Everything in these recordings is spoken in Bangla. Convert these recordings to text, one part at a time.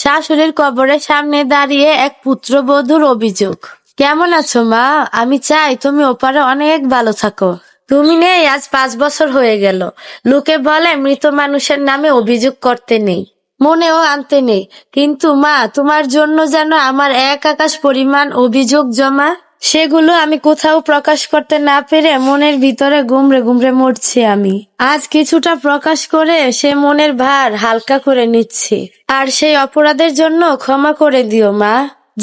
শাশুড়ির কবরের সামনে দাঁড়িয়ে এক পুত্রবধূর অভিযোগ। কেমন আছো মা? আমি চাই তুমি ওপারে অনেক ভালো থাকো। তুমি নেই আজ 5 বছর হয়ে গেল। লোকে বলে মৃত মানুষের নামে অভিযোগ করতে নেই, মনেও আনতে নেই, কিন্তু মা তোমার জন্য যেন আমার এক আকাশ পরিমাণ অভিযোগ জমা। সেগুলো আমি কোথাও প্রকাশ করতে না পেরে মনের ভিতরে গুমড়ে গুমড়ে মরছি আমি। আজ কিছুটা প্রকাশ করে সে মনের ভার হালকা করে নিচ্ছি। আর সেই অপরাধের জন্য ক্ষমা করে দিও মা।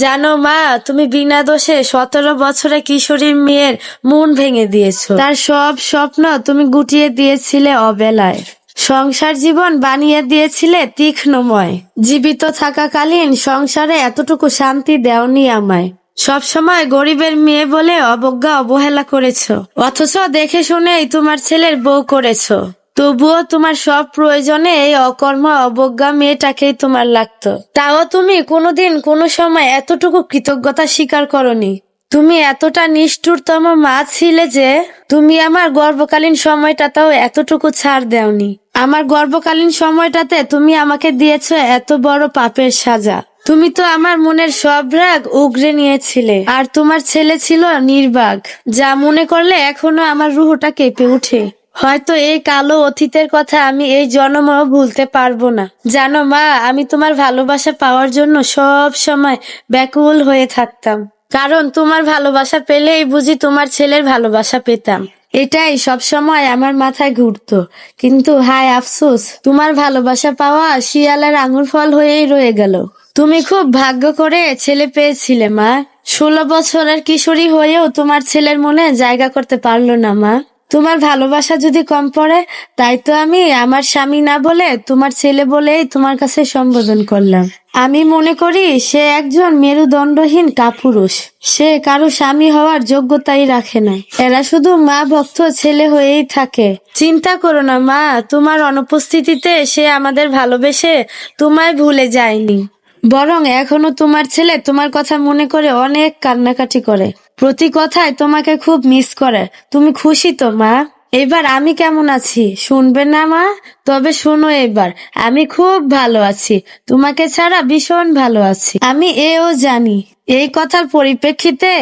জানো মা, তুমি বিনা দোষে 17 বছরে কিশোরীর মেয়ের মন ভেঙে দিয়েছো। তার সব স্বপ্ন তুমি গুটিয়ে দিয়েছিলে অবেলায়। সংসার জীবন বানিয়ে দিয়েছিলে তীক্ষ্ণময়। জীবিত থাকাকালীন সংসারে এতটুকু শান্তি দেওনি আমায়। সবসময় গরিবের মেয়ে বলে অবজ্ঞা অবহেলা করেছো, অথচ দেখে শুনেই তোমার ছেলের বউ করেছো। তবুও তোমার সব প্রয়োজনে এই অকর্ম অবজ্ঞা মেয়েটাকেই তোমার লাগতো। তাও তুমি কোনোদিন কোনো সময় এতটুকু কৃতজ্ঞতা স্বীকার করনি। তুমি এতটা নিষ্ঠুরতম মা ছিলে যে তুমি আমার গর্ভকালীন সময়টাতেও এতটুকু ছাড় দেওনি। আমার গর্ভকালীন সময়টাতে তুমি আমাকে দিয়েছো এত বড় পাপের সাজা। তুমি তো আমার মনের সব রাগ উগরে নিয়েছিলে, আর তোমার ছেলে ছিল নির্বাক, যা মনে করলে এখনো আমার রুহটা কেঁপে ওঠে। হয়তো এই কালো অতীতের কথা আমি এই জন্মেও ভুলতে পারবো না। জানো মা, আমি তোমার ভালোবাসা পাওয়ার জন্য সব সময় ব্যাকুল হয়ে থাকতাম, কারণ তোমার ভালোবাসা পেলেই বুঝি তোমার ছেলের ভালোবাসা পেতাম। এটাই সব সময় আমার মাথায় ঘুরতো। কিন্তু হায় আফসোস, তোমার ভালোবাসা পাওয়া শিয়ালের আঙুর ফল হয়েই রয়ে গেল। তুমি খুব ভাগ্য করে ছেলে পেয়েছিলে মা। 16 বছরের কিশোরী হয়েও তোমার ছেলের মনে জায়গা করতে পারলো না মা। তোমার ভালোবাসা যদি কম পড়ে, তাই তো আমি আমার স্বামী না বলে তোমার ছেলে বলেই তোমার কাছে সম্বোধন করলাম। আমি মনে করি সে একজন মেরুদণ্ডহীন কাপুরুষ। সে কারো স্বামী হওয়ার যোগ্যতাই রাখে না। এরা শুধু মা ভক্ত ছেলে হয়েই থাকে। চিন্তা করো না মা, তোমার অনুপস্থিতিতে সে আমাদের ভালোবেসে তোমায় ভুলে যায়নি। বরং এখনো তোমার ছেলে তোমার কথা মনে করে অনেক কান্নাকাটি করে। প্রতি কথায় তোমাকে খুব মিস করে। তুমি খুশি তো মা? এবার আমি কেমন আছি শুনবে না মা? তবে শোনো, এবার আমি খুব ভালো আছি। তোমাকে ছাড়া ভীষণ ভালো আছি। আমি এও জানি এই কথার পরিপ্রেক্ষিতে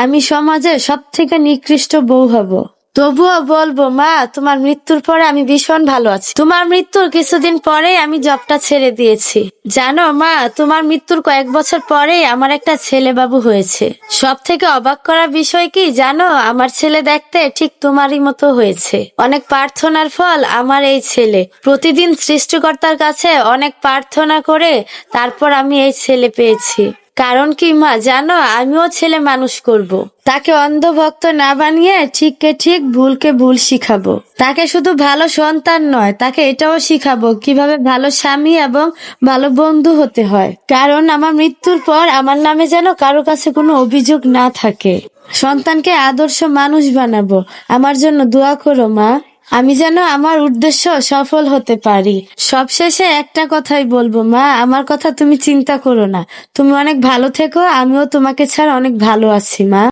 আমি সমাজের সবথেকে নিকৃষ্ট বউ হব। তবুও বলবো মা, তোমার মৃত্যুর পরে আমি ভীষণ ভালো আছি। তোমার মৃত্যুর কিছুদিন পরেই আমি জবটা ছেড়ে দিয়েছি। জানো মা, তোমার মৃত্যুর কয়েক বছর পরেই আমার একটা ছেলে বাবু হয়েছে। সব থেকে অবাক করার বিষয় কি জানো, আমার ছেলে দেখতে ঠিক তোমারই মতো হয়েছে। অনেক প্রার্থনার ফল আমার এই ছেলে। প্রতিদিন সৃষ্টিকর্তার কাছে অনেক প্রার্থনা করে তারপর আমি এই ছেলে পেয়েছি। কারণ কি মা জানো, আমিও ছেলে মানুষ করব। তাকে অন্ধভক্ত না বানিয়ে ঠিককে ঠিক ভুলকে ভুল শিখাবো। তাকে শুধু ভালো সন্তান নয়, তাকে এটাও শিখাবো কিভাবে ভালো স্বামী এবং ভালো বন্ধু হতে হয়। কারণ আমার মৃত্যুর পর আমার নামে যেন কারো কাছে কোনো অভিযোগ না থাকে। সন্তানকে আদর্শ মানুষ বানাবো। আমার জন্য দোয়া করো মা, আমি যেন আমার উদ্দেশ্য সফল হতে পারি। সবশেষে একটা কথাই বলবো মা, আমার কথা তুমি চিন্তা করো না। তুমি অনেক ভালো থেকো, আমিও তোমাকে ছাড়া অনেক ভালো আছি মা।